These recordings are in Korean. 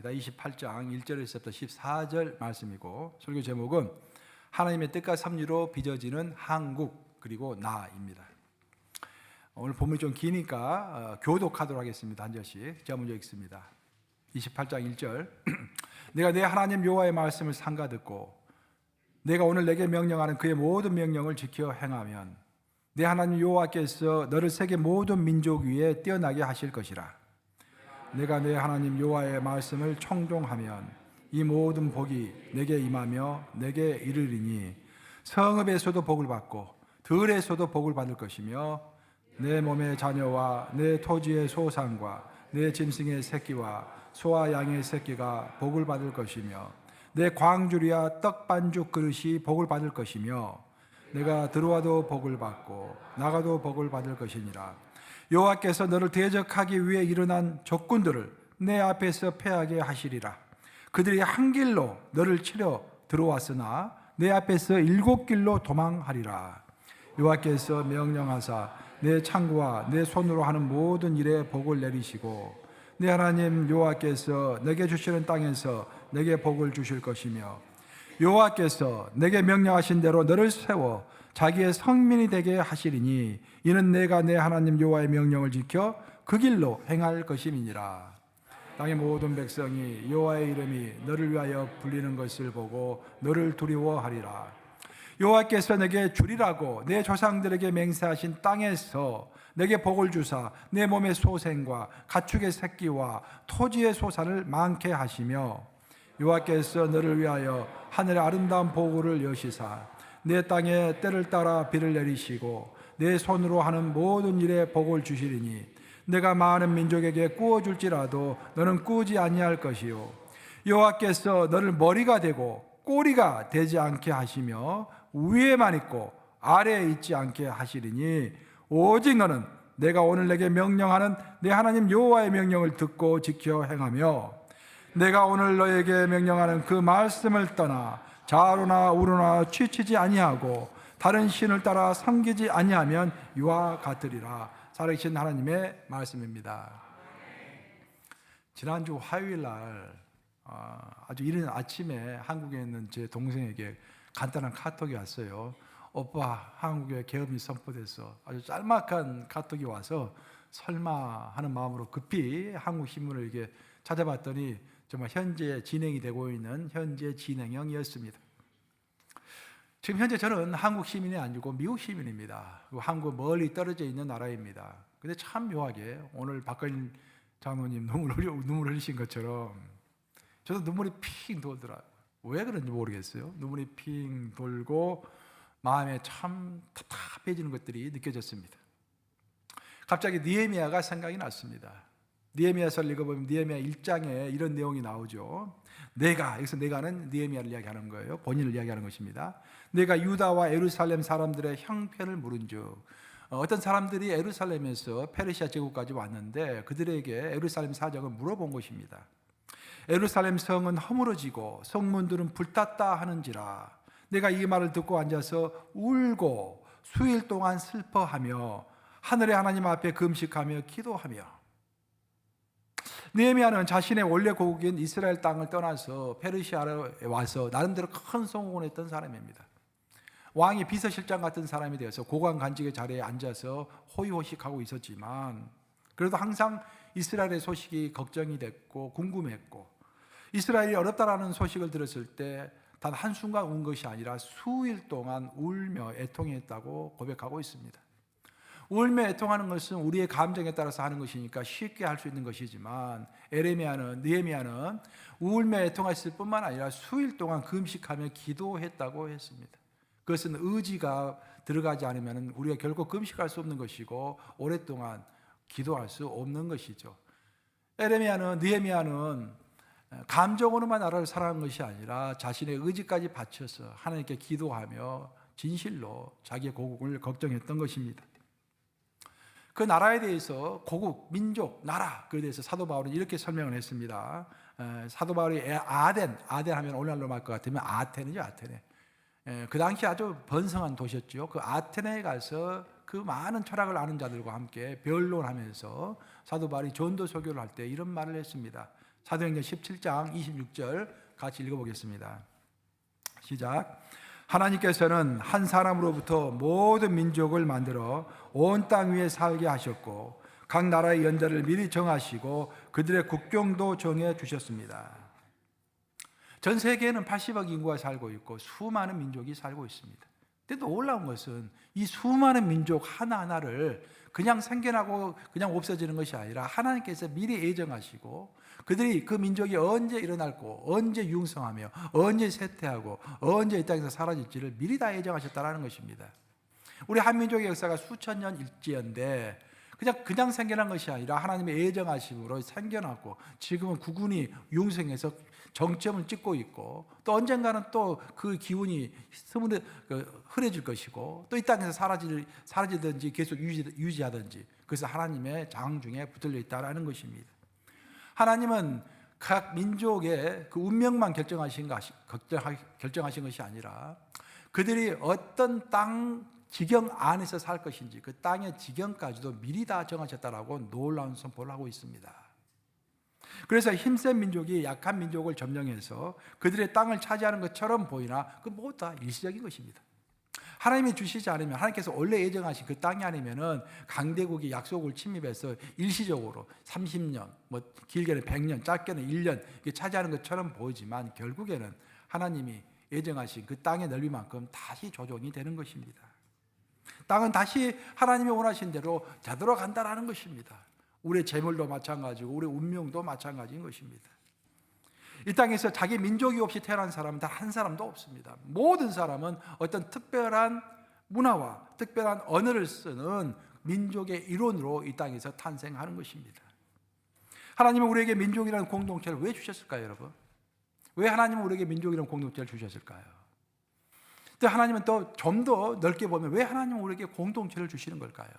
말씀입니다. 28장 1절에서부터 14절 말씀이고, 설교 제목은 하나님의 뜻과 섭리로 빚어지는 한국 그리고 나입니다. 오늘 본문이 좀 기니까 교독하도록 하겠습니다. 한 절씩 제가 먼저 읽습니다. 28장 1절 내가 내 하나님 여호와의 말씀을 삼가 듣고 내가 오늘 내게 명령하는 그의 모든 명령을 지켜 행하면 내 하나님 여호와께서 너를 세계 모든 민족 위에 뛰어나게 하실 것이라. 내가 내 하나님 여호와의 말씀을 청종하면 이 모든 복이 내게 임하며 내게 이르리니 성읍에서도 복을 받고 들에서도 복을 받을 것이며 내 몸의 자녀와 내 토지의 소산과 내 짐승의 새끼와 소와 양의 새끼가 복을 받을 것이며 내 광주리와 떡반죽 그릇이 복을 받을 것이며 내가 들어와도 복을 받고 나가도 복을 받을 것이니라. 여호와께서 너를 대적하기 위해 일어난 적군들을 내 앞에서 패하게 하시리라. 그들이 한 길로 너를 치려 들어왔으나 내 앞에서 7길로 도망하리라. 여호와께서 명령하사 내 창고와 내 손으로 하는 모든 일에 복을 내리시고 내 하나님 여호와께서 내게 주시는 땅에서 내게 복을 주실 것이며 여호와께서 내게 명령하신 대로 너를 세워 자기의 성민이 되게 하시리니 이는 내가 내 하나님 여호와의 명령을 지켜 그 길로 행할 것임이니라. 땅의 모든 백성이 여호와의 이름이 너를 위하여 불리는 것을 보고 너를 두려워하리라. 여호와께서 내게 주리라고 내 조상들에게 맹세하신 땅에서 내게 복을 주사 내 몸의 소생과 가축의 새끼와 토지의 소산을 많게 하시며 여호와께서 너를 위하여 하늘의 아름다운 보고를 여시사 내 땅에 때를 따라 비를 내리시고 내 손으로 하는 모든 일에 복을 주시리니 내가 많은 민족에게 꾸어줄지라도 너는 꾸지 아니할 것이요 여호와께서 너를 머리가 되고 꼬리가 되지 않게 하시며 위에만 있고 아래에 있지 않게 하시리니 오직 너는 내가 오늘 내게 명령하는 내 하나님 여호와의 명령을 듣고 지켜 행하며 내가 오늘 너에게 명령하는 그 말씀을 떠나 좌로나 우로나 취치지 아니하고 다른 신을 따라 섬기지 아니하면 이와 같으리라. 살아계신 하나님의 말씀입니다. 지난주 화요일 날 아주 이른 아침에 한국에 있는 제 동생에게 간단한 카톡이 왔어요. 오빠, 한국에 계엄이 선포돼서 아주 짤막한 카톡이 와서 설마 하는 마음으로 급히 한국 신문을 이렇게 찾아봤더니 정말 현재 진행이 되고 있는 현재 진행형이었습니다. 지금 현재 저는 한국 시민이 아니고 미국 시민입니다. 한국 멀리 떨어져 있는 나라입니다. 근데 참 묘하게 오늘 박근일 장로님 눈물 흘리신 것처럼 저도 눈물이 핑 돌더라고요. 왜 그런지 모르겠어요. 눈물이 핑 돌고 마음에 참 답답해지는 것들이 느껴졌습니다. 갑자기 느헤미야가 생각이 났습니다. 느헤미야서를 읽어보면 느헤미야 1장에 이런 내용이 나오죠. 여기서 내가는 느헤미야를 이야기하는 거예요. 본인을 이야기하는 것입니다. 내가 유다와 예루살렘 사람들의 형편을 물은즉 어떤 사람들이 예루살렘에서 페르시아 제국까지 왔는데 그들에게 예루살렘 사정을 물어본 것입니다. 예루살렘 성은 허물어지고 성문들은 불탔다 하는지라. 내가 이 말을 듣고 앉아서 울고 수일 동안 슬퍼하며 하늘의 하나님 앞에 금식하며 기도하며. 느헤미야는 자신의 원래 고국인 이스라엘 땅을 떠나서 페르시아에 와서 나름대로 큰 성공을 했던 사람입니다. 왕이 비서실장 같은 사람이 되어서 고관 간직의 자리에 앉아서 호의호식하고 있었지만 그래도 항상 이스라엘의 소식이 걱정이 됐고 궁금했고 이스라엘이 어렵다라는 소식을 들었을 때 단 한순간 운 것이 아니라 수일 동안 울며 애통했다고 고백하고 있습니다. 울며 애통하는 것은 우리의 감정에 따라서 하는 것이니까 쉽게 할 수 있는 것이지만 느헤미야는 울며 애통했을 뿐만 아니라 수일 동안 금식하며 기도했다고 했습니다. 그것은 의지가 들어가지 않으면 우리가 결코 금식할 수 없는 것이고 오랫동안 기도할 수 없는 것이죠. 느헤미야는 감정으로만 나라를 사랑한 것이 아니라 자신의 의지까지 바쳐서 하나님께 기도하며 진실로 자기의 고국을 걱정했던 것입니다. 그 나라에 대해서 고국, 민족, 나라 그에 대해서 사도 바울은 이렇게 설명을 했습니다. 사도 바울이 아덴 하면 오늘날로 말 것 같으면 아테네죠. 아테네. 그 당시 아주 번성한 도시였죠. 그 아테네에 가서 그 많은 철학을 아는 자들과 함께 변론하면서 사도 바울이 전도 설교를 할 때 이런 말을 했습니다. 사도행전 17장 26절 같이 읽어보겠습니다. 시작. 하나님께서는 한 사람으로부터 모든 민족을 만들어 온 땅 위에 살게 하셨고 각 나라의 연대를 미리 정하시고 그들의 국경도 정해 주셨습니다. 전 세계에는 80억 인구가 살고 있고 수많은 민족이 살고 있습니다. 근데 놀라운 것은 이 수많은 민족 하나하나를 그냥 생겨나고 그냥 없어지는 것이 아니라 하나님께서 미리 예정하시고 그들이 그 민족이 언제 일어날고 언제 융성하며 언제 쇠퇴하고 언제 이 땅에서 사라질지를 미리 다 예정하셨다는 것입니다. 우리 한민족의 역사가 수천 년 일지연데 그냥 생겨난 것이 아니라 하나님의 예정하심으로 생겨났고 지금은 구군이 융성해서 정점을 찍고 있고 또 언젠가는 또 그 기운이 흐려질 것이고 또 이 땅에서 사라지든지 계속 유지하든지 그래서 하나님의 장 중에 붙들려 있다는 것입니다. 하나님은 각 민족의 그 운명만 결정하신 것이 아니라 그들이 어떤 땅 지경 안에서 살 것인지 그 땅의 지경까지도 미리 다 정하셨다라고 놀라운 선포를 하고 있습니다. 그래서 힘센 민족이 약한 민족을 점령해서 그들의 땅을 차지하는 것처럼 보이나 그 모두 다 일시적인 것입니다. 하나님이 주시지 않으면 하나님께서 원래 예정하신 그 땅이 아니면은 강대국이 약속을 침입해서 일시적으로 30년, 뭐 길게는 100년, 짧게는 1년 차지하는 것처럼 보이지만 결국에는 하나님이 예정하신 그 땅의 넓이만큼 다시 조정이 되는 것입니다. 땅은 다시 하나님이 원하신 대로 되돌아간다라는 것입니다. 우리의 재물도 마찬가지고 우리의 운명도 마찬가지인 것입니다. 이 땅에서 자기 민족이 없이 태어난 사람은 단 한 사람도 없습니다. 모든 사람은 어떤 특별한 문화와 특별한 언어를 쓰는 민족의 일원으로 이 땅에서 탄생하는 것입니다. 하나님은 우리에게 민족이라는 공동체를 왜 주셨을까요, 여러분? 왜 하나님은 우리에게 민족이라는 공동체를 주셨을까요? 또 하나님은 또 좀 더 넓게 보면 왜 하나님은 우리에게 공동체를 주시는 걸까요?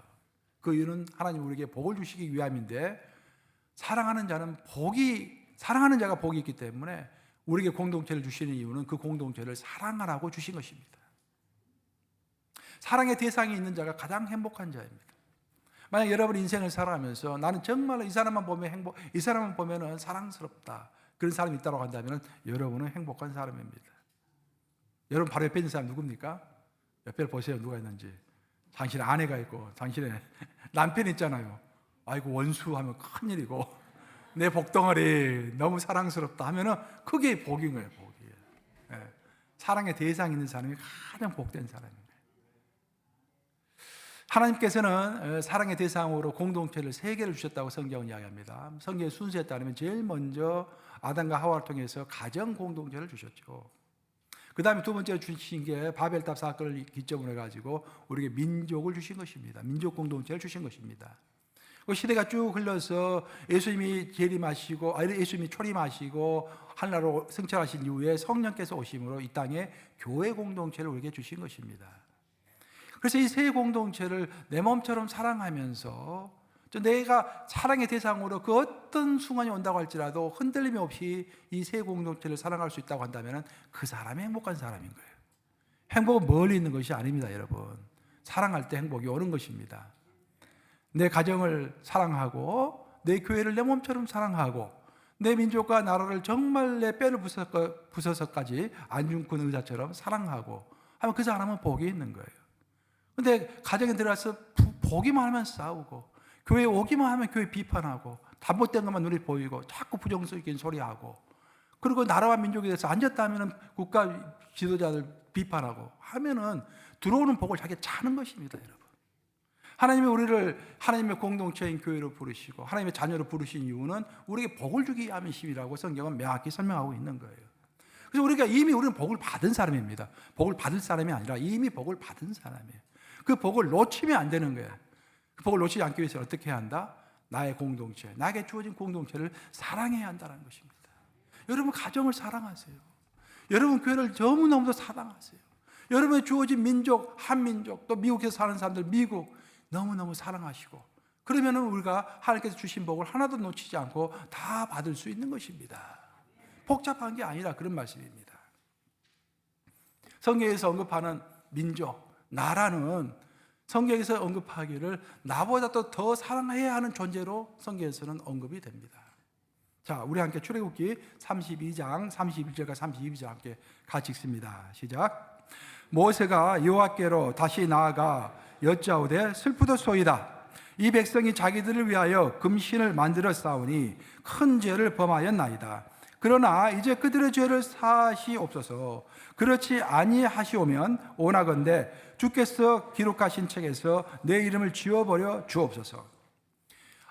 그 이유는 하나님 우리에게 복을 주시기 위함인데 사랑하는 자가 복이 있기 때문에 우리에게 공동체를 주시는 이유는 그 공동체를 사랑하라고 주신 것입니다. 사랑의 대상이 있는 자가 가장 행복한 자입니다. 만약 여러분 인생을 살아가면서 나는 정말 이 사람만 보면 사랑스럽다 그런 사람이 있다고 한다면 여러분은 행복한 사람입니다. 여러분 바로 옆에 있는 사람 누굽니까? 옆에 보세요. 누가 있는지. 당신의 아내가 있고 당신의 남편이 있잖아요. 아이고 원수 하면 큰일이고 내 복덩어리 너무 사랑스럽다 하면은 그게 복인 거예요. 복이에요. 예. 사랑의 대상이 있는 사람이 가장 복된 사람입니다. 하나님께서는 사랑의 대상으로 공동체를 3개를 주셨다고 성경은 이야기합니다. 성경의 순서에 따르면 제일 먼저 아담과 하와를 통해서 가정 공동체를 주셨죠. 그 다음에 두 번째로 주신 게 바벨탑 사건을 기점으로 해가지고 우리에게 민족을 주신 것입니다. 민족 공동체를 주신 것입니다. 그 시대가 쭉 흘러서 예수님이 예수님이 초림하시고 하늘나라로 승천하신 이후에 성령께서 오심으로 이 땅에 교회 공동체를 우리에게 주신 것입니다. 그래서 이 세 공동체를 내 몸처럼 사랑하면서 내가 사랑의 대상으로 그 어떤 순간이 온다고 할지라도 흔들림이 없이 이 세 공동체를 사랑할 수 있다고 한다면 그 사람이 행복한 사람인 거예요. 행복은 멀리 있는 것이 아닙니다, 여러분. 사랑할 때 행복이 오는 것입니다. 내 가정을 사랑하고 내 교회를 내 몸처럼 사랑하고 내 민족과 나라를 정말 내 뼈를 부숴서까지 안중근 의사처럼 사랑하고 하면 그 사람은 복이 있는 거예요. 근데 가정에 들어가서 보기만 하면 싸우고 교회에 오기만 하면 교회 비판하고 잘못된 것만 눈에 보이고 자꾸 부정적인 소리하고 그리고 나라와 민족에 대해서 앉았다 하면 국가 지도자들 비판하고 하면은 들어오는 복을 자기가 차는 것입니다, 여러분. 하나님이 우리를 하나님의 공동체인 교회로 부르시고 하나님의 자녀로 부르신 이유는 우리에게 복을 주기 위함이심이라고 성경은 명확히 설명하고 있는 거예요. 그래서 우리는 복을 받은 사람입니다. 복을 받을 사람이 아니라 이미 복을 받은 사람이에요. 그 복을 놓치면 안 되는 거예요. 그 복을 놓치지 않기 위해서 어떻게 해야 한다? 나의 공동체, 나에게 주어진 공동체를 사랑해야 한다는 것입니다. 여러분 가정을 사랑하세요. 여러분 교회를 너무너무 사랑하세요. 여러분의 주어진 민족, 한민족, 또 미국에서 사는 사람들, 미국 너무너무 사랑하시고 그러면 우리가 하나님께서 주신 복을 하나도 놓치지 않고 다 받을 수 있는 것입니다. 복잡한 게 아니라 그런 말씀입니다. 성경에서 언급하는 민족, 나라는 성경에서 언급하기를 나보다 더 사랑해야 하는 존재로 성경에서는 언급이 됩니다. 자, 우리 함께 출애굽기 32장 31절과 32절 함께 같이 읽습니다. 시작. 모세가 여호와께로 다시 나아가 여짜오되 슬프도소이다. 이 백성이 자기들을 위하여 금신을 만들어 싸우니 큰 죄를 범하였나이다. 그러나 이제 그들의 죄를 사하시옵소서. 그렇지 아니하시오면 원하건대 주께서 기록하신 책에서 내 이름을 지워버려 주옵소서.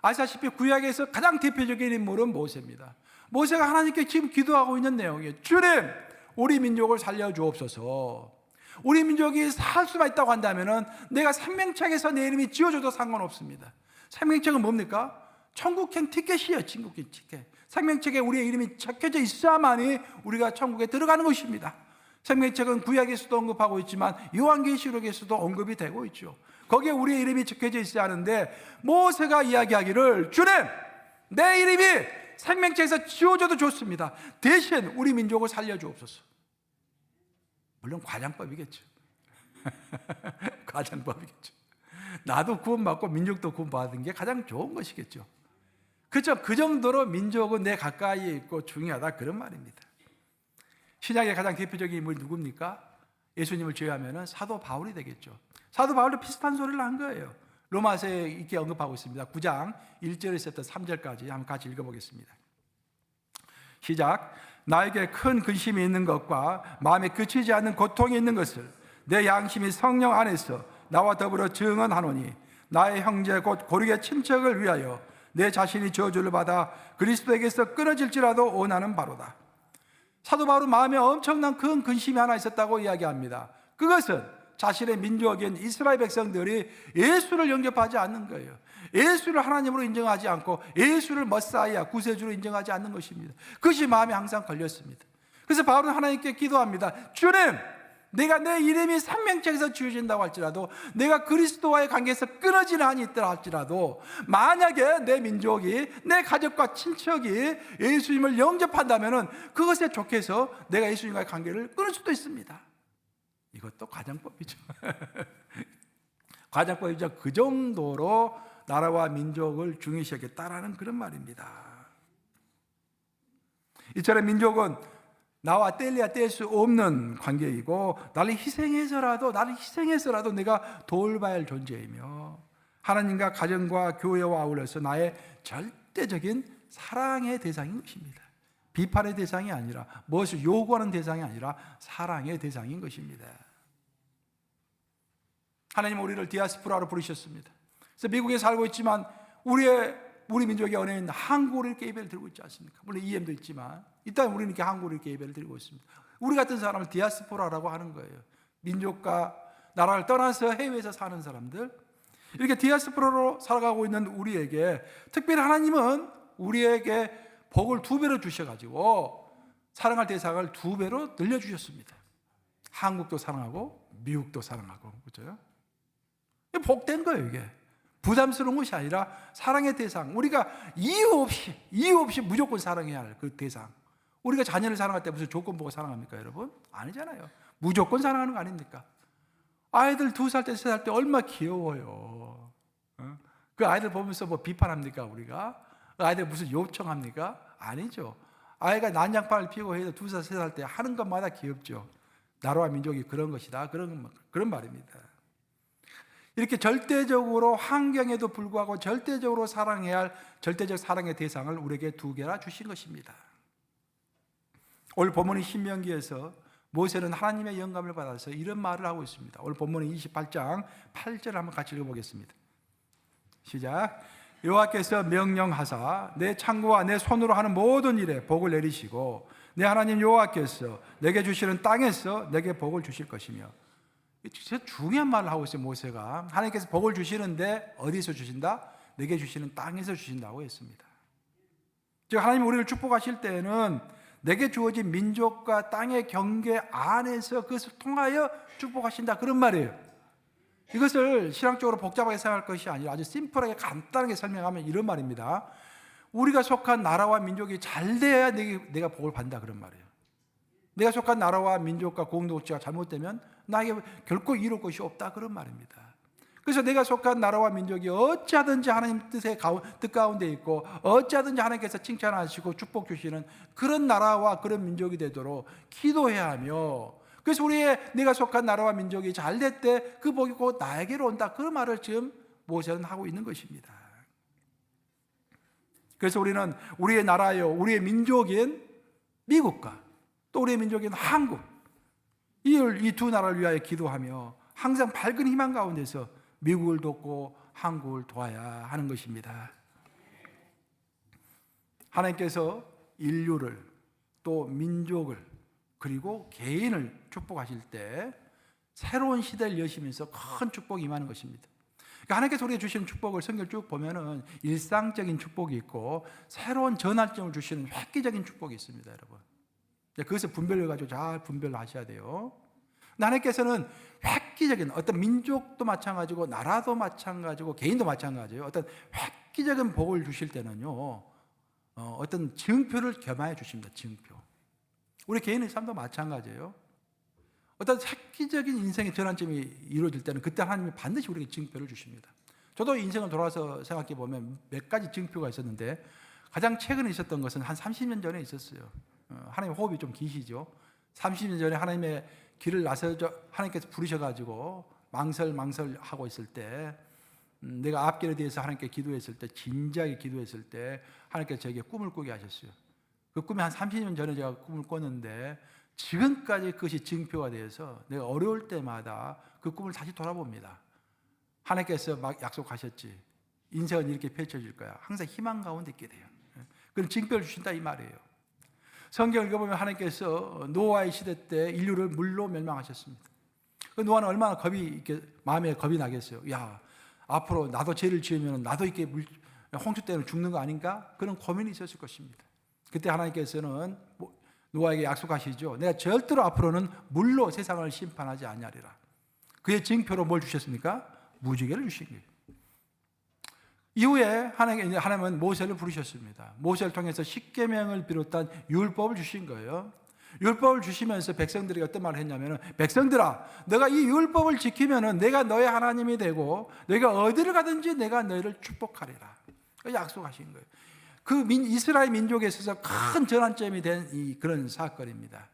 아시다시피 구약에서 가장 대표적인 인물은 모세입니다. 모세가 하나님께 지금 기도하고 있는 내용이에요. 주님, 우리 민족을 살려주옵소서. 우리 민족이 살 수만 있다고 한다면 내가 생명책에서 내 이름이 지워져도 상관없습니다. 생명책은 뭡니까? 천국행 티켓이에요. 천국행 티켓. 생명책에 우리의 이름이 적혀져 있어야만이 우리가 천국에 들어가는 것입니다. 생명책은 구약에서도 언급하고 있지만 요한계시록에서도 언급이 되고 있죠. 거기에 우리의 이름이 적혀져 있어야 하는데 모세가 이야기하기를 주님, 내 이름이 생명책에서 지워져도 좋습니다. 대신 우리 민족을 살려주옵소서. 물론 과장법이겠죠. 과장법이겠죠. 나도 구원받고 민족도 구원받은 게 가장 좋은 것이겠죠. 그렇죠. 그 정도로 민족은 내 가까이에 있고 중요하다, 그런 말입니다. 신약의 가장 대표적인 인물이 누굽니까? 예수님을 제외하면 사도 바울이 되겠죠. 사도 바울도 비슷한 소리를 한 거예요. 로마서에 이렇게 언급하고 있습니다. 9장 1절에서부터 3절까지 한번 같이 읽어보겠습니다. 시작. 나에게 큰 근심이 있는 것과 마음에 그치지 않는 고통이 있는 것을 내 양심이 성령 안에서 나와 더불어 증언하노니 나의 형제 곧 고르게 친척을 위하여 내 자신이 저주를 받아 그리스도에게서 끊어질지라도 원하는 바로다. 사도 바울은 마음에 엄청난 큰 근심이 하나 있었다고 이야기합니다. 그것은 자신의 민족인 이스라엘 백성들이 예수를 영접하지 않는 거예요. 예수를 하나님으로 인정하지 않고 예수를 머사이아 구세주로 인정하지 않는 것입니다. 그것이 마음에 항상 걸렸습니다. 그래서 바울은 하나님께 기도합니다. 주님, 내가 내 이름이 생명책에서 지워진다고 할지라도, 내가 그리스도와의 관계에서 끊어지는 한이 있더라 할지라도, 만약에 내 민족이, 내 가족과 친척이 예수님을 영접한다면 그것에 족해서 내가 예수님과의 관계를 끊을 수도 있습니다. 이것도 과장법이죠. 과장법이죠. 그 정도로 나라와 민족을 중요시하겠다라는 그런 말입니다. 이처럼 민족은 나와 뗄래야 뗄 수 없는 관계이고 나를 희생해서라도 내가 돌봐야 할 존재이며 하나님과 가정과 교회와 아울러서 나의 절대적인 사랑의 대상인 것입니다. 비판의 대상이 아니라, 무엇을 요구하는 대상이 아니라 사랑의 대상인 것입니다. 하나님은 우리를 디아스포라로 부르셨습니다. 그래서 미국에 살고 있지만 우리 민족의 언어인 한국어를 이렇게 예배를 드리고 있지 않습니까? 물론 EM도 있지만 일단 우리는 이렇게 한국어를 이렇게 예배를 드리고 있습니다. 우리 같은 사람을 디아스포라라고 하는 거예요. 민족과 나라를 떠나서 해외에서 사는 사람들, 이렇게 디아스포라로 살아가고 있는 우리에게 특별히 하나님은 우리에게 복을 2배로 주셔가지고 사랑할 대상을 2배로 늘려주셨습니다. 한국도 사랑하고 미국도 사랑하고, 그렇죠? 복된 거예요. 이게 부담스러운 것이 아니라 사랑의 대상, 우리가 이유 없이 무조건 사랑해야 할 그 대상. 우리가 자녀를 사랑할 때 무슨 조건 보고 사랑합니까, 여러분? 아니잖아요. 무조건 사랑하는 거 아닙니까? 아이들 2살 때, 3살 때 얼마나 귀여워요. 그 아이들 보면서 뭐 비판합니까, 우리가? 아이들 무슨 요청합니까? 아니죠. 아이가 난장판을 피우고 해도 2살, 3살 때 하는 것마다 귀엽죠. 나라와 민족이 그런 것이다. 그런 말입니다. 이렇게 절대적으로 환경에도 불구하고 절대적으로 사랑해야 할 절대적 사랑의 대상을 우리에게 2개나 주신 것입니다. 오늘 본문의 신명기에서 모세는 하나님의 영감을 받아서 이런 말을 하고 있습니다. 오늘 본문의 28장 8절을 한번 같이 읽어보겠습니다. 시작. 여호와께서 명령하사 내 창고와 내 손으로 하는 모든 일에 복을 내리시고 내 하나님 여호와께서 내게 주시는 땅에서 내게 복을 주실 것이며. 진짜 중요한 말을 하고 있어요. 모세가 하나님께서 복을 주시는데 어디서 주신다? 내게 주시는 땅에서 주신다고 했습니다. 즉 하나님 우리를 축복하실 때에는 내게 주어진 민족과 땅의 경계 안에서 그것을 통하여 축복하신다, 그런 말이에요. 이것을 신앙적으로 복잡하게 생각할 것이 아니라 아주 심플하게 간단하게 설명하면 이런 말입니다. 우리가 속한 나라와 민족이 잘 돼야 내가 복을 받는다, 그런 말이에요. 내가 속한 나라와 민족과 공동체가 잘못되면 나에게 결코 이룰 것이 없다, 그런 말입니다. 그래서 내가 속한 나라와 민족이 어찌하든지 하나님 뜻 가운데 있고 어찌하든지 하나님께서 칭찬하시고 축복 주시는 그런 나라와 그런 민족이 되도록 기도해야 하며, 그래서 내가 속한 나라와 민족이 잘 될 때 그 복이 곧 나에게로 온다, 그 말을 지금 모세는 하고 있는 것입니다. 그래서 우리는 우리의 나라요, 우리의 민족인 미국과 또 우리의 민족인 한국, 이 두 나라를 위하여 기도하며 항상 밝은 희망 가운데서 미국을 돕고 한국을 도와야 하는 것입니다. 하나님께서 인류를 또 민족을 그리고 개인을 축복하실 때 새로운 시대를 여시면서 큰 축복이 임하는 것입니다. 그러니까 하나님께서 우리에게 주시는 축복을 성경을 쭉 보면은 일상적인 축복이 있고 새로운 전환점을 주시는 획기적인 축복이 있습니다, 여러분. 그것을 분별해가지고 잘 분별하셔야 돼요. 하나님께서는 획기적인 어떤 민족도 마찬가지고 나라도 마찬가지고 개인도 마찬가지예요. 어떤 획기적인 복을 주실 때는요, 어떤 증표를 겸하여 주십니다. 증표. 우리 개인의 삶도 마찬가지예요. 어떤 획기적인 인생의 전환점이 이루어질 때는 그때 하나님이 반드시 우리에게 증표를 주십니다. 저도 인생을 돌아서 생각해 보면 몇 가지 증표가 있었는데 가장 최근에 있었던 것은 한 30년 전에 있었어요. 하나님 호흡이 좀 기시죠. 30년 전에 하나님의 길을 나서서 하나님께서 부르셔가지고 망설하고 있을 때, 내가 앞길에 대해서 하나님께 기도했을 때, 진지하게 기도했을 때 하나님께서 저에게 꿈을 꾸게 하셨어요. 그 꿈이 한 30년 전에 제가 꿈을 꿨는데 지금까지 그것이 증표가 되어서 내가 어려울 때마다 그 꿈을 다시 돌아봅니다. 하나님께서 막 약속하셨지, 인생은 이렇게 펼쳐질 거야. 항상 희망 가운데 있게 돼요. 그럼 증표를 주신다 이 말이에요. 성경을 읽어보면 하나님께서 노아의 시대 때 인류를 물로 멸망하셨습니다. 노아는 얼마나 마음에 겁이 나겠어요. 야, 앞으로 나도 죄를 지으면 나도 이렇게 홍수 때문에 죽는 거 아닌가? 그런 고민이 있었을 것입니다. 그때 하나님께서는 노아에게 약속하시죠. 내가 절대로 앞으로는 물로 세상을 심판하지 아니하리라. 그의 증표로 뭘 주셨습니까? 무지개를 주신 거예요. 이후에 하나님은 모세를 부르셨습니다. 모세를 통해서 십계명을 비롯한 율법을 주신 거예요. 율법을 주시면서 백성들에게 어떤 말을 했냐면, 백성들아, 너가 이 율법을 지키면 내가 너의 하나님이 되고 너희가 어디를 가든지 내가 너희를 축복하리라. 약속하신 거예요. 이스라엘 민족에 있어서 큰 전환점이 된 그런 사건입니다.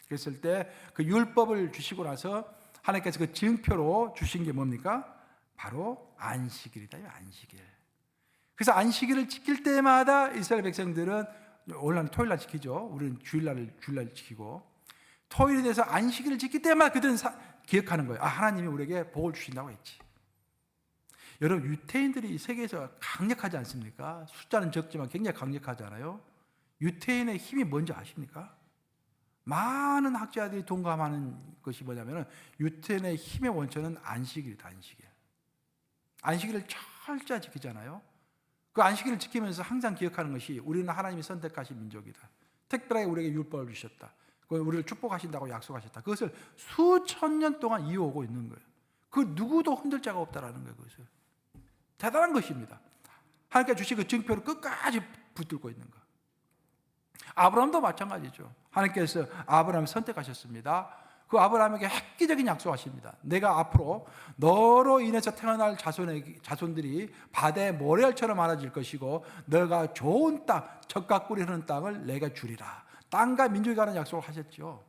그랬을 때 그 율법을 주시고 나서 하나님께서 그 증표로 주신 게 뭡니까? 바로 안식일이다. 안식일. 그래서 안식일을 지킬 때마다 이스라엘 백성들은, 원래는 토요일 날 지키죠. 우리는 주일날 지키고, 토요일에 대해서 안식일을 지킬 때마다 그들은 기억하는 거예요. 하나님이 우리에게 복을 주신다고 했지. 여러분, 유태인들이 세계에서 강력하지 않습니까? 숫자는 적지만 굉장히 강력하잖아요. 유태인의 힘이 뭔지 아십니까? 많은 학자들이 동감하는 것이 뭐냐면 유태인의 힘의 원천은 안식일이다. 안식일을 철저히 지키잖아요. 그 안식일을 지키면서 항상 기억하는 것이 우리는 하나님이 선택하신 민족이다. 특별하게 우리에게 율법을 주셨다. 우리를 축복하신다고 약속하셨다. 그것을 수천 년 동안 이어오고 있는 거예요. 그 누구도 흔들 자가 없다라는 거예요. 그것을. 대단한 것입니다. 하나님께 주신 그 증표를 끝까지 붙들고 있는 거. 아브라함도 마찬가지죠. 하나님께서 아브라함을 선택하셨습니다. 그 아브라함에게 획기적인 약속하십니다. 내가 앞으로 너로 인해서 태어날 자손들이 바다의 모래알처럼 많아질 것이고 너가 좋은 땅, 젖과 꿀이 흐르는 땅을 내가 주리라. 땅과 민족에 관한 약속을 하셨죠.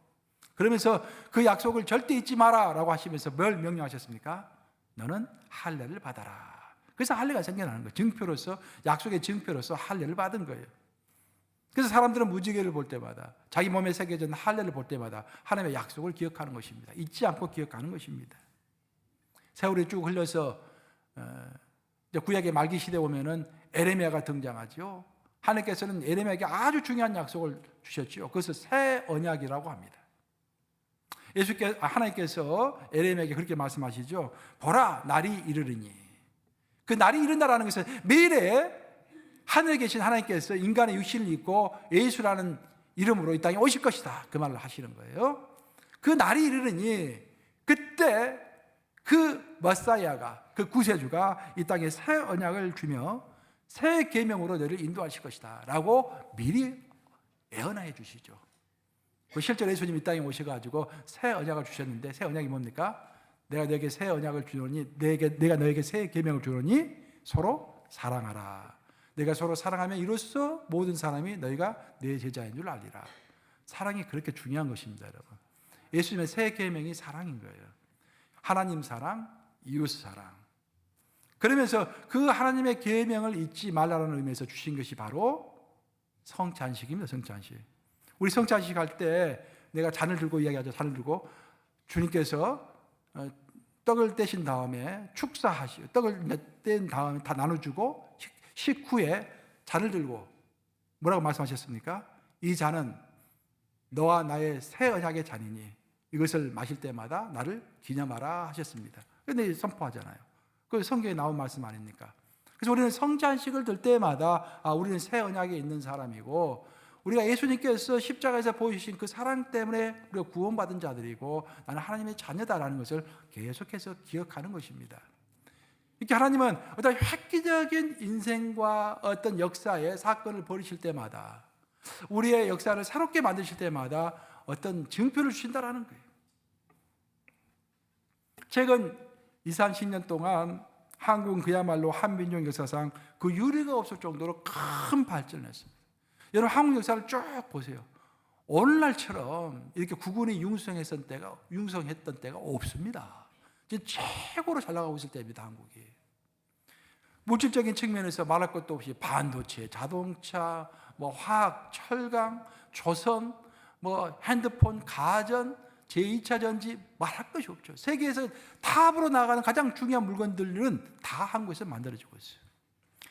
그러면서 그 약속을 절대 잊지 마라 라고 하시면서 뭘 명령하셨습니까? 너는 할례를 받아라. 그래서 할례가 생겨나는 거예요. 증표로서, 약속의 증표로서 할례를 받은 거예요. 그래서 사람들은 무지개를 볼 때마다, 자기 몸에 새겨진 할례를 볼 때마다 하나님의 약속을 기억하는 것입니다. 잊지 않고 기억하는 것입니다. 세월이 쭉 흘러서 구약의 말기 시대에 오면은 에레미야가 등장하죠. 하나님께서는 에레미야에게 아주 중요한 약속을 주셨죠. 그것을 새 언약이라고 합니다. 하나님께서 에레미야에게 그렇게 말씀하시죠. 보라, 날이 이르리니. 그 날이 이른다라는 것은 미래에 하늘에 계신 하나님께서 인간의 육신을 입고 예수라는 이름으로 이 땅에 오실 것이다. 그 말을 하시는 거예요. 그 날이 이르르니 그때 그 머사야가, 그 구세주가 이 땅에 새 언약을 주며 새 계명으로 너를 인도하실 것이다 라고 미리 예언해 주시죠. 실제로 예수님이 이 땅에 오셔가지고 새 언약을 주셨는데 새 언약이 뭡니까? 내가 너에게 새 언약을 주노니 내가 너에게 새 계명을 주노니 서로 사랑하라. 내가 서로 사랑하면 이로써 모든 사람이 너희가 내 제자인 줄 알리라. 사랑이 그렇게 중요한 것입니다, 여러분. 예수님의 새 계명이 사랑인 거예요. 하나님 사랑, 이웃 사랑. 그러면서 그 하나님의 계명을 잊지 말라는 의미에서 주신 것이 바로 성찬식입니다. 성찬식. 우리 성찬식 할 때 내가 잔을 들고 이야기하죠. 잔을 들고 주님께서 떡을 떼신 다음에 축사하시고 떡을 뗀 다음에 다 나눠주고 식후에 잔을 들고 뭐라고 말씀하셨습니까? 이 잔은 너와 나의 새 언약의 잔이니 이것을 마실 때마다 나를 기념하라 하셨습니다. 그런데 선포하잖아요. 그 성경에 나온 말씀 아닙니까? 그래서 우리는 성찬식을 들 때마다 우리는 새 언약에 있는 사람이고 우리가 예수님께서 십자가에서 보여주신 그 사랑 때문에 우리가 구원받은 자들이고 나는 하나님의 자녀다라는 것을 계속해서 기억하는 것입니다. 이렇게 하나님은 어떤 획기적인 인생과 어떤 역사의 사건을 벌이실 때마다 우리의 역사를 새롭게 만드실 때마다 어떤 증표를 주신다라는 거예요. 최근 20, 30년 동안 한국은 그야말로 한민족 역사상 그 유례가 없을 정도로 큰 발전을 했습니다. 여러분 한국 역사를 쭉 보세요. 오늘날처럼 이렇게 국군이 융성했던 때가 없습니다. 지금 최고로 잘 나가고 있을 때입니다, 한국이. 물질적인 측면에서 말할 것도 없이 반도체, 자동차, 화학, 철강, 조선, 핸드폰, 가전, 제2차 전지 말할 것이 없죠. 세계에서 탑으로 나가는 가장 중요한 물건들은 다 한국에서 만들어지고 있어요.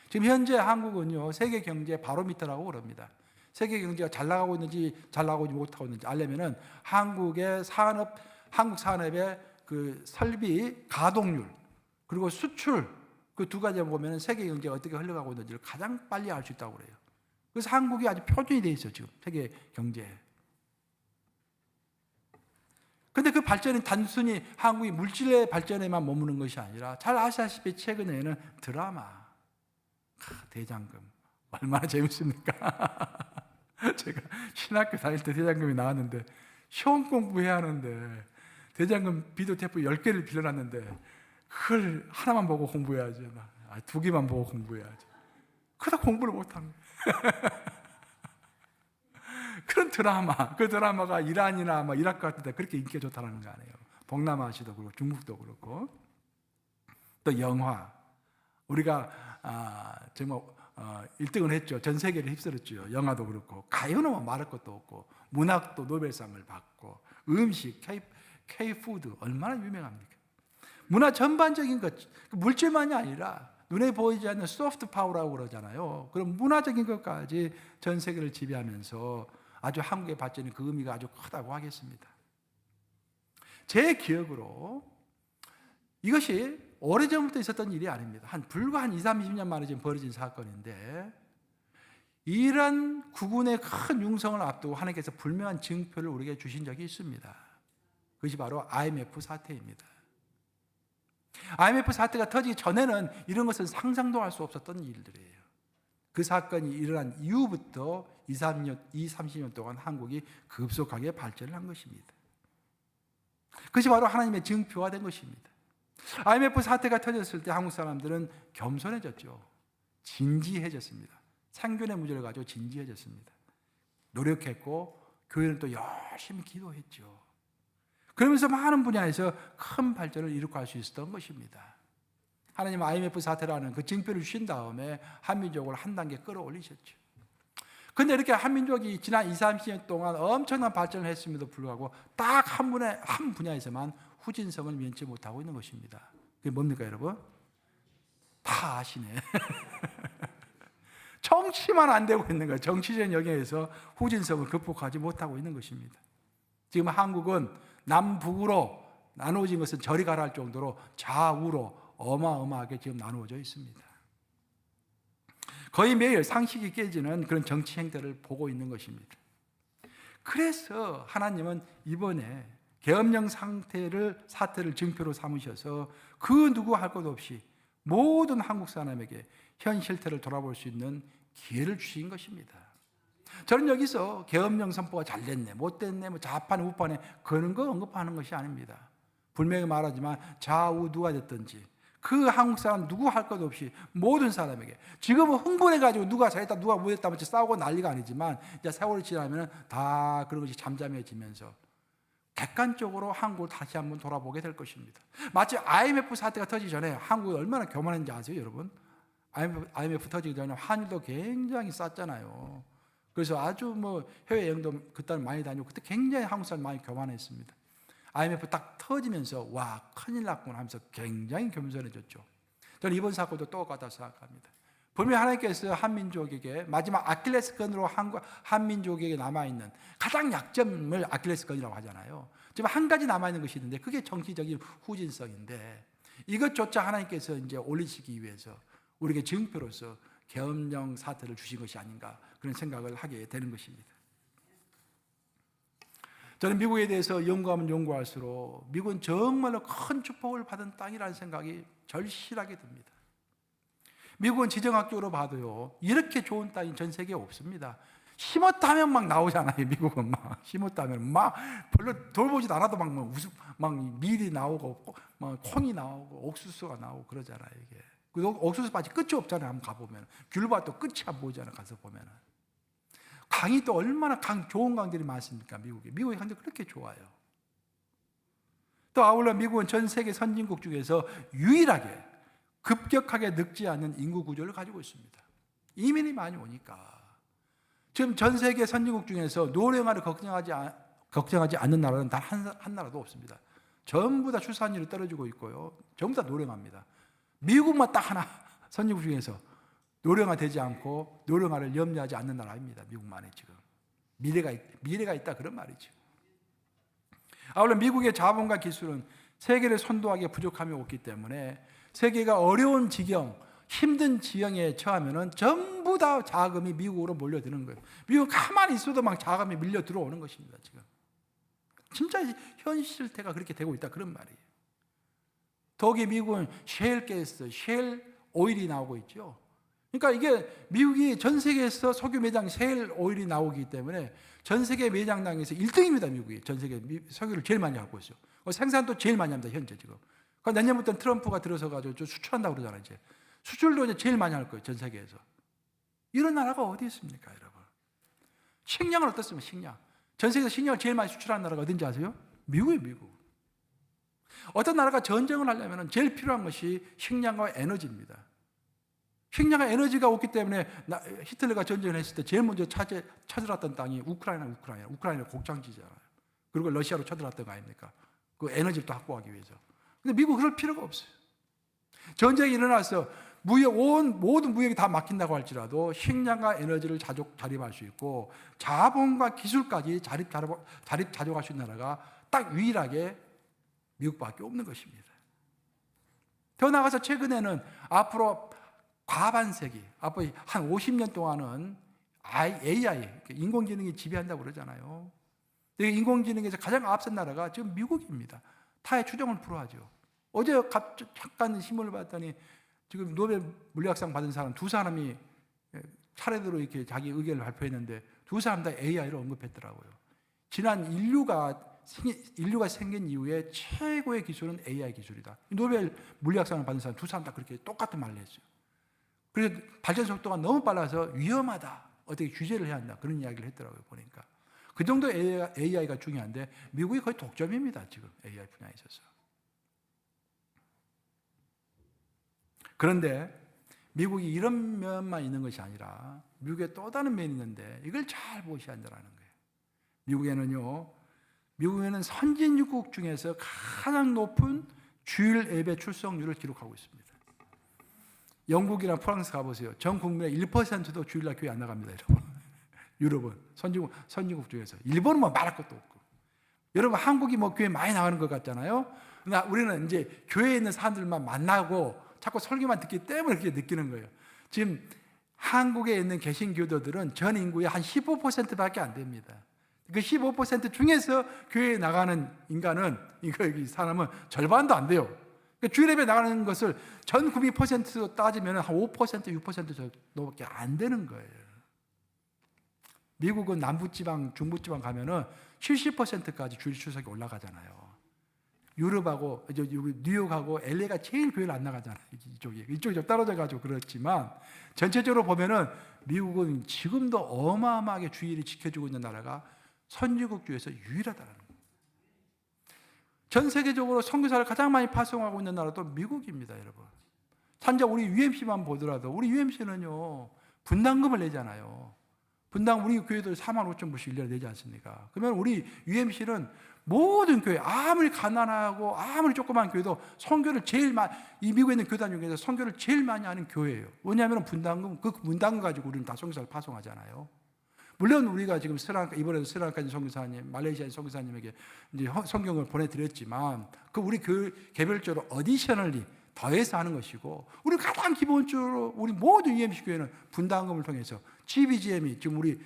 지금 현재 한국은요, 세계 경제 바로미터라고 그럽니다. 세계 경제가 잘 나가고 있는지 잘 나가고 못하고 있는지 알려면은 한국 산업의 그 설비 가동률 그리고 수출 그 두 가지 보면은 세계 경제가 어떻게 흘러가고 있는지를 가장 빨리 알 수 있다고 그래요. 그래서 한국이 아주 표준이 돼 있어요, 지금 세계 경제에. 근데 그 발전이 단순히 한국이 물질의 발전에만 머무는 것이 아니라 잘 아시다시피 최근에는 드라마, 대장금 얼마나 재밌습니까? 제가 신학교 다닐 때 대장금이 나왔는데 시험 공부해야 하는데 대장금 비디오 테이프 10개를 빌려놨는데 그걸 하나만 보고 공부해야지. 2개만 보고 공부해야지. 그러다 공부를 못합니다. 그런 드라마, 그 드라마가 이란이나 이라크 같은 데 그렇게 인기가 좋다는 거 아니에요. 동남아시아도 그렇고 중국도 그렇고. 또 영화. 우리가 정말 1등을 했죠. 전 세계를 휩쓸었죠. 영화도 그렇고. 가요는 말할 것도 없고. 문학도 노벨상을 받고. 음식, K-푸드 얼마나 유명합니까? 문화 전반적인 것, 물질만이 아니라 눈에 보이지 않는 소프트 파워라고 그러잖아요. 그럼 문화적인 것까지 전 세계를 지배하면서 아주 한국의 발전이 그 의미가 아주 크다고 하겠습니다. 제 기억으로 이것이 오래전부터 있었던 일이 아닙니다. 불과 한 20, 30년 만에 지금 벌어진 사건인데 이런 국군의 큰 융성을 앞두고 하나님께서 분명한 증표를 우리에게 주신 적이 있습니다. 그것이 바로 IMF 사태입니다. IMF 사태가 터지기 전에는 이런 것은 상상도 할 수 없었던 일들이에요. 그 사건이 일어난 이후부터 30년 동안 한국이 급속하게 발전을 한 것입니다. 그것이 바로 하나님의 증표가 된 것입니다. IMF 사태가 터졌을 때 한국 사람들은 겸손해졌죠. 진지해졌습니다. 상견의 문제를 가지고 진지해졌습니다. 노력했고 교회는 또 열심히 기도했죠. 그러면서 많은 분야에서 큰 발전을 이룩 할 수 있었던 것입니다. 하나님은 IMF 사태라는 그 증표를 주신 다음에 한민족을 한 단계 끌어올리셨죠. 그런데 이렇게 한민족이 지난 20, 30년 동안 엄청난 발전을 했음에도 불구하고 딱 한 분야에서만 후진성을 면치 못하고 있는 것입니다. 그게 뭡니까, 여러분? 다 아시네. 정치만 안 되고 있는 거예요. 정치적 영역에서 후진성을 극복하지 못하고 있는 것입니다. 지금 한국은 남북으로 나누어진 것은 저리 가라 할 정도로 좌우로 어마어마하게 지금 나누어져 있습니다. 거의 매일 상식이 깨지는 그런 정치 행태를 보고 있는 것입니다. 그래서 하나님은 이번에 계엄령 사태를 증표로 삼으셔서 그 누구 할 것 없이 모든 한국 사람에게 현 실태를 돌아볼 수 있는 기회를 주신 것입니다. 저는 여기서 계엄령 선포가 잘 됐네, 못 됐네, 좌판, 우판에 그런 거 언급하는 것이 아닙니다. 분명히 말하지만 좌우 누가 됐든지 그 한국 사람 누구 할 것 없이 모든 사람에게 지금은 흥분해가지고 누가 잘했다 누가 못했다 마치 싸우고 난리가 아니지만 이제 세월이 지나면 다 그런 것이 잠잠해지면서 객관적으로 한국을 다시 한번 돌아보게 될 것입니다. 마치 IMF 사태가 터지기 전에 한국이 얼마나 교만했는지 아세요, 여러분? IMF 터지기 전에 환율도 굉장히 쌌잖아요. 그래서 아주 뭐 해외 여행도 그때 많이 다니고 그때 굉장히 한국 사람 많이 교만했습니다. IMF 딱 터지면서 와 큰일 났구나 하면서 굉장히 겸손해졌죠. 저는 이번 사건도 똑같다고 생각합니다. 분명히 하나님께서 한민족에게 마지막 아킬레스건으로 한민족에게 남아있는 가장 약점을 아킬레스건이라고 하잖아요. 지금 한 가지 남아있는 것이 있는데 그게 정치적인 후진성인데 이것조차 하나님께서 이제 올리시기 위해서 우리에게 증표로서 계엄령 사태를 주신 것이 아닌가 그런 생각을 하게 되는 것입니다. 저는 미국에 대해서 연구하면 연구할수록 미국은 정말로 큰 축복을 받은 땅이라는 생각이 절실하게 듭니다. 미국은 지정학적으로 봐도요 이렇게 좋은 땅이 전 세계에 없습니다. 심었다면 막 나오잖아요. 미국은 막 심었다면 막 별로 돌보지도 않아도 막 밀이 나오고 막 콩이 나오고 옥수수가 나오고 그러잖아요. 이게 그 옥수수밭이 끝이 없잖아요. 한번 가보면 귤밭도 끝이 안 보이잖아요. 가서 보면은 강이 또 얼마나 좋은 강들이 많습니까? 미국의 강들이 그렇게 좋아요. 또 아울러 미국은 전 세계 선진국 중에서 유일하게 급격하게 늙지 않는 인구 구조를 가지고 있습니다. 이민이 많이 오니까 지금 전 세계 선진국 중에서 노령화를 걱정하지 않는 나라는 단 한 나라도 없습니다. 전부 다 출산율이 떨어지고 있고요. 전부 다 노령합니다. 미국만 딱 하나 선진국 중에서 노령화 되지 않고 노령화를 염려하지 않는 나라입니다. 미국만이 지금 미래가 있다 그런 말이죠. 아울러 미국의 자본과 기술은 세계를 선도하기에 부족함이 없기 때문에 세계가 어려운 지경, 힘든 지형에 처하면은 전부 다 자금이 미국으로 몰려드는 거예요. 미국 가만히 있어도 막 자금이 밀려 들어오는 것입니다. 지금 진짜 현 실태가 그렇게 되고 있다 그런 말이에요. 더욱이 미국은 셰일가스, 셰일 오일이 나오고 있죠. 그러니까 이게 미국이 전 세계에서 석유 매장 셰일 오일이 나오기 때문에 전 세계 매장량에서 1등입니다. 미국이 전 세계 석유를 제일 많이 갖고 있어요. 생산도 제일 많이 합니다. 현재 지금. 그러니까 내년부터 트럼프가 들어서가지고 수출한다고 그러잖아요. 이제 수출도 이제 제일 많이 할 거예요. 전 세계에서. 이런 나라가 어디 있습니까, 여러분? 식량은 어떻습니까? 식량. 전 세계에서 식량을 제일 많이 수출하는 나라가 어딘지 아세요? 미국이에요, 미국. 어떤 나라가 전쟁을 하려면 제일 필요한 것이 식량과 에너지입니다. 식량과 에너지가 없기 때문에 히틀러가 전쟁을 했을 때 제일 먼저 쳐들었던 땅이 우크라이나 곡창지잖아요. 그리고 러시아로 쳐들었던 거 아닙니까? 그 에너지를 또 확보하기 위해서. 근데 미국 그럴 필요가 없어요. 전쟁이 일어나서 모든 무역이 다 막힌다고 할지라도 식량과 에너지를 자립할 수 있고 자본과 기술까지 자립자족할 수 있는 나라가 딱 유일하게 미국밖에 없는 것입니다. 더 나아가서 최근에는 앞으로 과반세기, 앞으로 한 50년 동안은 AI, 인공지능이 지배한다고 그러잖아요. 인공지능에서 가장 앞선 나라가 지금 미국입니다. 타의 추종을 불허하죠. 어제 잠깐 신문을 봤더니 지금 노벨 물리학상 받은 사람 두 사람이 차례대로 이렇게 자기 의견을 발표했는데 두 사람 다 AI를 언급했더라고요. 지난 인류가 생긴 이후에 최고의 기술은 AI 기술이다. 노벨 물리학상을 받은 사람 두 사람 다 그렇게 똑같은 말을 했어요. 그래서 발전 속도가 너무 빨라서 위험하다. 어떻게 규제를 해야 한다. 그런 이야기를 했더라고요. 보니까. 그 정도 AI가 중요한데 미국이 거의 독점입니다. 지금 AI 분야에 있어서. 그런데 미국이 이런 면만 있는 것이 아니라 미국에 또 다른 면이 있는데 이걸 잘 보셔야 한다는 거예요. 미국에는 선진국 중에서 가장 높은 주일 예배 출석률을 기록하고 있습니다. 영국이나 프랑스 가보세요. 전 국민의 1%도 주일날 교회 안 나갑니다. 여러분. 유럽은 선진국 중에서 일본은 뭐 말할 것도 없고. 여러분 한국이 뭐 교회 많이 나가는 것 같잖아요. 그러나 우리는 이제 교회에 있는 사람들만 만나고 자꾸 설교만 듣기 때문에 그렇게 느끼는 거예요. 지금 한국에 있는 개신교도들은 전 인구의 한 15%밖에 안 됩니다. 그 15% 중에서 교회에 나가는 인간은 이 사람은 절반도 안 돼요. 그러니까 주일예배 나가는 것을 전 국민 퍼센트로 따지면 한 5%, 6% 정도밖에 안 되는 거예요. 미국은 남부지방, 중부지방 가면은 70%까지 주일 출석이 올라가잖아요. 유럽하고 뉴욕하고 LA가 제일 교회를 안 나가잖아요. 이쪽이 좀 떨어져 가지고 그렇지만 전체적으로 보면은 미국은 지금도 어마어마하게 주의를 지켜주고 있는 나라가 선진국 중에서 유일하다는 거예요. 전 세계적으로 선교사를 가장 많이 파송하고 있는 나라도 미국입니다, 여러분. 단지 우리 UMC만 보더라도 우리 UMC는요 분담금을 내잖아요. 분당 우리 교회들 4만 5천 불씩 1년에 내지 않습니까? 그러면 우리 UMC는 모든 교회, 아무리 가난하고 아무리 조그만 교회도 선교를 제일 많이, 이 미국에 있는 교단 중에서 선교를 제일 많이 하는 교회예요. 왜냐하면 분담금, 그 분담금 가지고 우리는 다 선교사를 파송하잖아요. 물론 우리가 지금 이번에도 스리랑카 선교사님, 말레이시아 선교사님에게 이제 성경을 보내드렸지만 그 우리 교회 개별적으로 어디셔널리 더해서 하는 것이고, 우리 가장 기본적으로 우리 모든 UMC 교회는 분담금을 통해서 GBGM이 지금 우리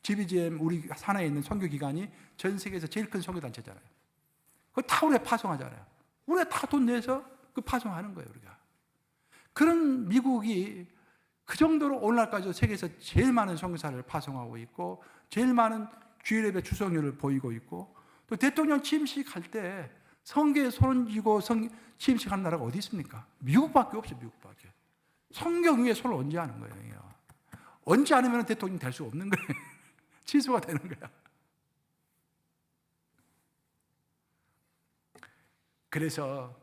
GBGM 우리 산하에 있는 선교 기관이 전 세계에서 제일 큰 선교 단체잖아요. 그거 다 우리가 파송하잖아요. 우리가 다 돈 내서 그 파송하는 거예요, 우리가. 그런 미국이 그 정도로 오늘날까지도 세계에서 제일 많은 선교사를 파송하고 있고 제일 많은 주일예배 출석률을 보이고 있고, 또 대통령 취임식 할 때 성계에 손을 쥐고 취임식하는 나라가 어디 있습니까? 미국밖에 없어요. 미국밖에. 성경 위에 손을 얹어야 하는 거예요. 얹지 않으면 대통령 될 수 없는 거예요. 취소가 되는 거야. 그래서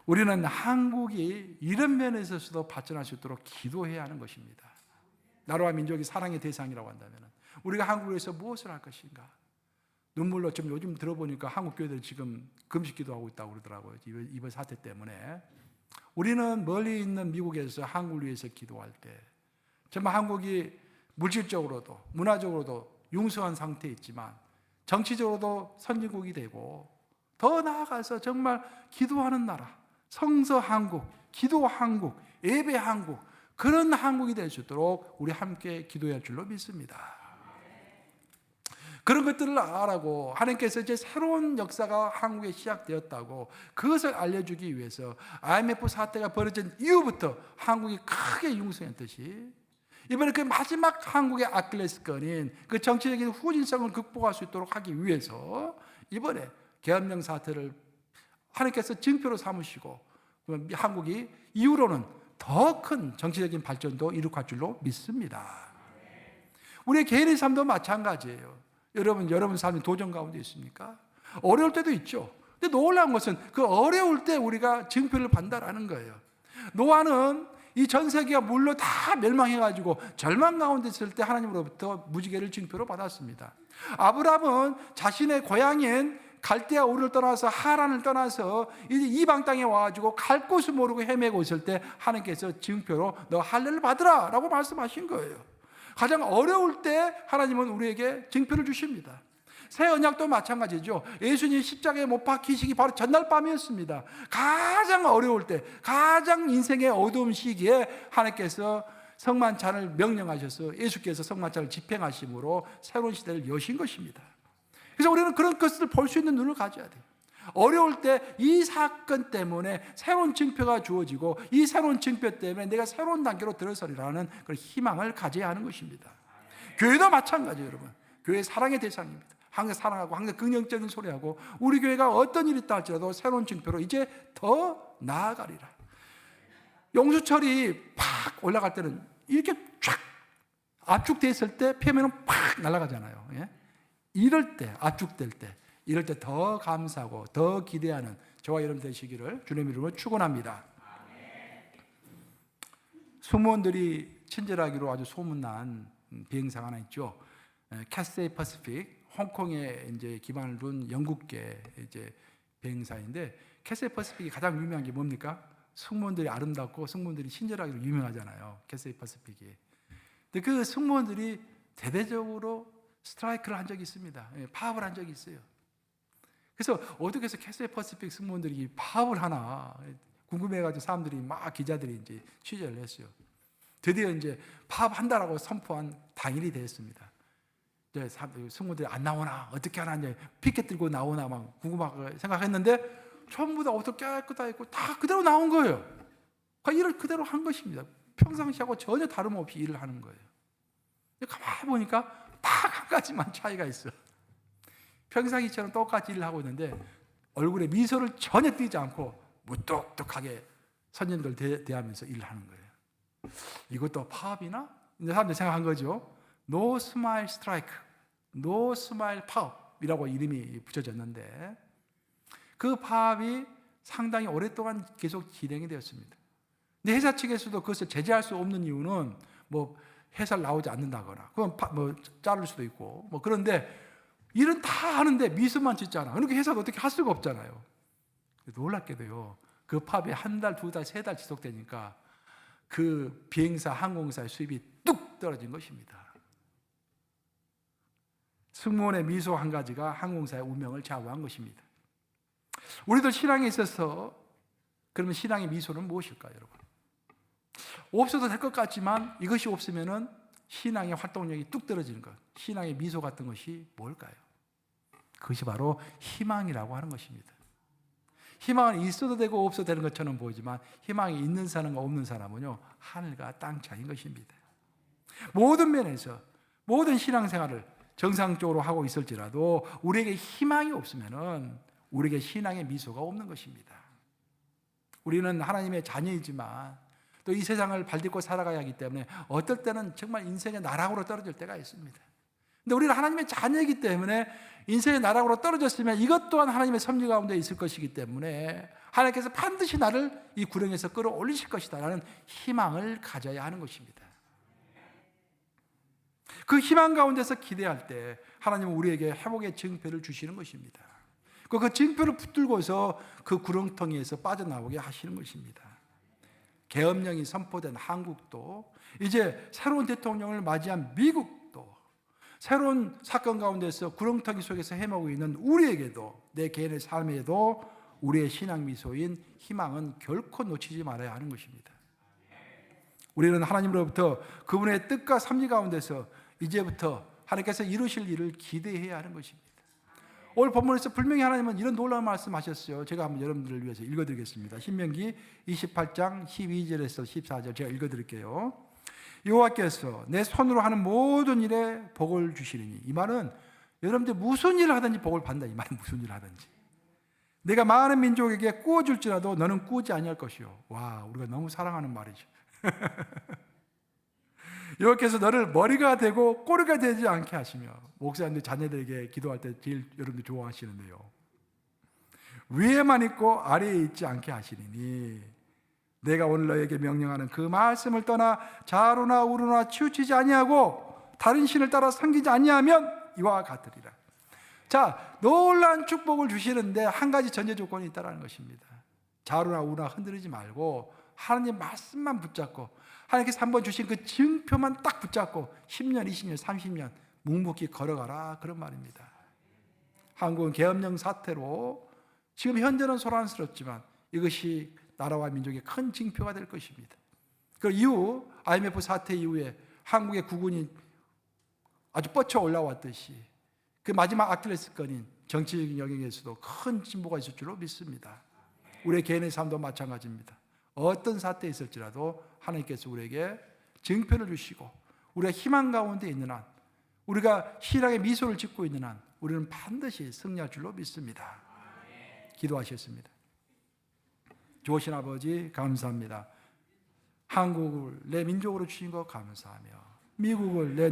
우리는 한국이 이런 면에서도 발전할 수 있도록 기도해야 하는 것입니다. 나라와 민족이 사랑의 대상이라고 한다면 우리가 한국에서 무엇을 할 것인가? 눈물로 좀 요즘 들어보니까 한국 교회들 지금 금식 기도하고 있다고 그러더라고요. 이번 사태 때문에. 우리는 멀리 있는 미국에서 한국을 위해서 기도할 때 정말 한국이 물질적으로도 문화적으로도 융성한 상태에 있지만 정치적으로도 선진국이 되고 더 나아가서 정말 기도하는 나라, 성서 한국, 기도 한국, 예배 한국, 그런 한국이 될 수 있도록 우리 함께 기도해야 할 줄로 믿습니다. 그런 것들을 알아고 하나님께서 이제 새로운 역사가 한국에 시작되었다고 그것을 알려주기 위해서 IMF 사태가 벌어진 이후부터 한국이 크게 융성했듯이 이번에 그 마지막 한국의 아킬레스건인 그 정치적인 후진성을 극복할 수 있도록 하기 위해서 이번에 계엄령 사태를 하나님께서 징표로 삼으시고 한국이 이후로는 더 큰 정치적인 발전도 이룩할 줄로 믿습니다. 우리의 개인의 삶도 마찬가지예요. 여러분 삶이 도전 가운데 있습니까? 어려울 때도 있죠. 근데 놀라운 것은 그 어려울 때 우리가 징표를 받는다라는 거예요. 노아는 이 전 세계가 물로 다 멸망해가지고 절망 가운데 있을 때 하나님으로부터 무지개를 징표로 받았습니다. 아브라함은 자신의 고향인 갈대아 우르를 떠나서 하란을 떠나서 이제 이방 땅에 와가지고 갈 곳을 모르고 헤매고 있을 때 하나님께서 징표로 너 할례를 받으라 라고 말씀하신 거예요. 가장 어려울 때 하나님은 우리에게 징표를 주십니다. 새 언약도 마찬가지죠. 예수님이 십자가에 못 박히시기 바로 전날 밤이었습니다. 가장 어려울 때, 가장 인생의 어두운 시기에 하나님께서 성만찬을 명령하셔서 예수께서 성만찬을 집행하심으로 새로운 시대를 여신 것입니다. 그래서 우리는 그런 것을 볼 수 있는 눈을 가져야 돼요. 어려울 때 이 사건 때문에 새로운 징표가 주어지고 이 새로운 징표 때문에 내가 새로운 단계로 들어서리라는 그런 희망을 가져야 하는 것입니다. 교회도 마찬가지예요, 여러분. 교회 사랑의 대상입니다. 항상 사랑하고 항상 긍정적인 소리하고 우리 교회가 어떤 일이 있다 할지라도 새로운 징표로 이제 더 나아가리라. 용수철이 팍 올라갈 때는 이렇게 쫙 압축되어 있을 때 표면은 팍 날아가잖아요. 예? 이럴 때, 압축될 때, 이럴 때 더 감사하고 더 기대하는 저와 여러분 되시기를 주님의 이름으로 축원합니다. 승무원들이 친절하기로 아주 소문난 비행사가 하나 있죠. 캐세이 퍼시픽, 홍콩에 이제 기반을 둔 영국계 이제 비행사인데, 캐세이 퍼시픽이 가장 유명한 게 뭡니까? 승무원들이 아름답고 승무원들이 친절하기로 유명하잖아요. 캐세이 퍼시픽이. 근데 그 승무원들이 대대적으로 스트라이크를 한 적이 있습니다. 파업을 한 적이 있어요. 그래서 어떻게 해서 캐세이 퍼시픽 승무원들이 파업을 하나 궁금해가지고 사람들이 막 기자들이 이제 취재를 했어요. 드디어 이제 파업한다라고 선포한 당일이 됐습니다. 이제 승무원들이 안 나오나 어떻게 하나 이제 피켓 들고 나오나 막 궁금하게 생각했는데 전부 다 옷도 깨끗하고 다 그대로 나온 거예요. 일을 그대로 한 것입니다. 평상시하고 전혀 다름없이 일을 하는 거예요. 가만히 보니까 딱 한 가지만 차이가 있어. 평상시처럼 똑같이 일을 하고 있는데 얼굴에 미소를 전혀 띄지 않고 무뚝뚝하게 선진들 대하면서 일을 하는 거예요. 이것도 파업이나? 이제 사람들이 생각한 거죠. No Smile Strike, No Smile 파업이라고 이름이 붙여졌는데 그 파업이 상당히 오랫동안 계속 진행이 되었습니다. 근데 회사 측에서도 그것을 제재할 수 없는 이유는 뭐 회사를 나오지 않는다거나 그건 뭐 자를 수도 있고 뭐 그런데 일은 다 하는데 미소만 짓잖아. 그러니까 회사가 어떻게 할 수가 없잖아요. 놀랍게도요. 그 파업이 한 달, 두 달, 세 달 지속되니까 그 비행사, 항공사의 수입이 뚝 떨어진 것입니다. 승무원의 미소 한 가지가 항공사의 운명을 좌우한 것입니다. 우리들 신앙에 있어서 그러면 신앙의 미소는 무엇일까요, 여러분? 없어도 될 것 같지만 이것이 없으면은 신앙의 활동력이 뚝 떨어지는 것, 신앙의 미소 같은 것이 뭘까요? 그것이 바로 희망이라고 하는 것입니다. 희망은 있어도 되고 없어도 되는 것처럼 보이지만 희망이 있는 사람과 없는 사람은요 하늘과 땅 차이인 것입니다. 모든 면에서 모든 신앙생활을 정상적으로 하고 있을지라도 우리에게 희망이 없으면은 우리에게 신앙의 미소가 없는 것입니다. 우리는 하나님의 자녀이지만 또 이 세상을 발딛고 살아가야 하기 때문에 어떨 때는 정말 인생의 나락으로 떨어질 때가 있습니다. 근데 우리는 하나님의 자녀이기 때문에 인생의 나락으로 떨어졌으면 이것 또한 하나님의 섭리 가운데 있을 것이기 때문에 하나님께서 반드시 나를 이 구렁에서 끌어올리실 것이다 라는 희망을 가져야 하는 것입니다. 그 희망 가운데서 기대할 때 하나님은 우리에게 회복의 증표를 주시는 것입니다. 그 증표를 붙들고서 그 구렁텅이에서 빠져나오게 하시는 것입니다. 계엄령이 선포된 한국도 이제 새로운 대통령을 맞이한 미국도 새로운 사건 가운데서 구렁텅이 속에서 헤매고 있는 우리에게도 내 개인의 삶에도 우리의 신앙 미소인 희망은 결코 놓치지 말아야 하는 것입니다. 우리는 하나님으로부터 그분의 뜻과 섭리 가운데서 이제부터 하나님께서 이루실 일을 기대해야 하는 것입니다. 오늘 본문에서 분명히 하나님은 이런 놀라운 말씀하셨어요. 제가 한번 여러분들을 위해서 읽어드리겠습니다. 신명기 28장 12절에서 14절 제가 읽어드릴게요. 여호와께서 내 손으로 하는 모든 일에 복을 주시리니, 이 말은 여러분들 무슨 일을 하든지 복을 받는다. 이 말은 무슨 일을 하든지 내가 많은 민족에게 꾸어줄지라도 너는 꾸지 아니할 것이요. 와, 우리가 너무 사랑하는 말이죠. 여호와께서 너를 머리가 되고 꼬리가 되지 않게 하시며, 목사님들 자녀들에게 기도할 때 제일 여러분들 좋아하시는데요, 위에만 있고 아래에 있지 않게 하시리니 내가 오늘 너에게 명령하는 그 말씀을 떠나 좌로나 우로나 치우치지 아니하고 다른 신을 따라 섬기지 아니하면 이와 같으리라. 자, 놀라운 축복을 주시는데 한 가지 전제 조건이 있다는 것입니다. 좌로나 우로나 흔들리지 말고 하나님 말씀만 붙잡고 하나님께서 한번 주신 그 증표만 딱 붙잡고 10년, 20년, 30년 묵묵히 걸어가라, 그런 말입니다. 한국은 계엄령 사태로 지금 현재는 소란스럽지만 이것이 나라와 민족의 큰 징표가 될 것입니다. 그 이후 IMF 사태 이후에 한국의 국운이 아주 뻗쳐 올라왔듯이 그 마지막 아킬레스건인 정치적인 영역에서도 큰 진보가 있을 줄로 믿습니다. 우리의 개인의 삶도 마찬가지입니다. 어떤 사태에 있을지라도 하나님께서 우리에게 증표를 주시고 우리가 희망 가운데 있는 한, 우리가 신앙의 미소를 짓고 있는 한 우리는 반드시 승리할 줄로 믿습니다. 기도하셨습니다. 좋으신 아버지 감사합니다. 한국을 내 민족으로 주신 것 감사하며 미국을 내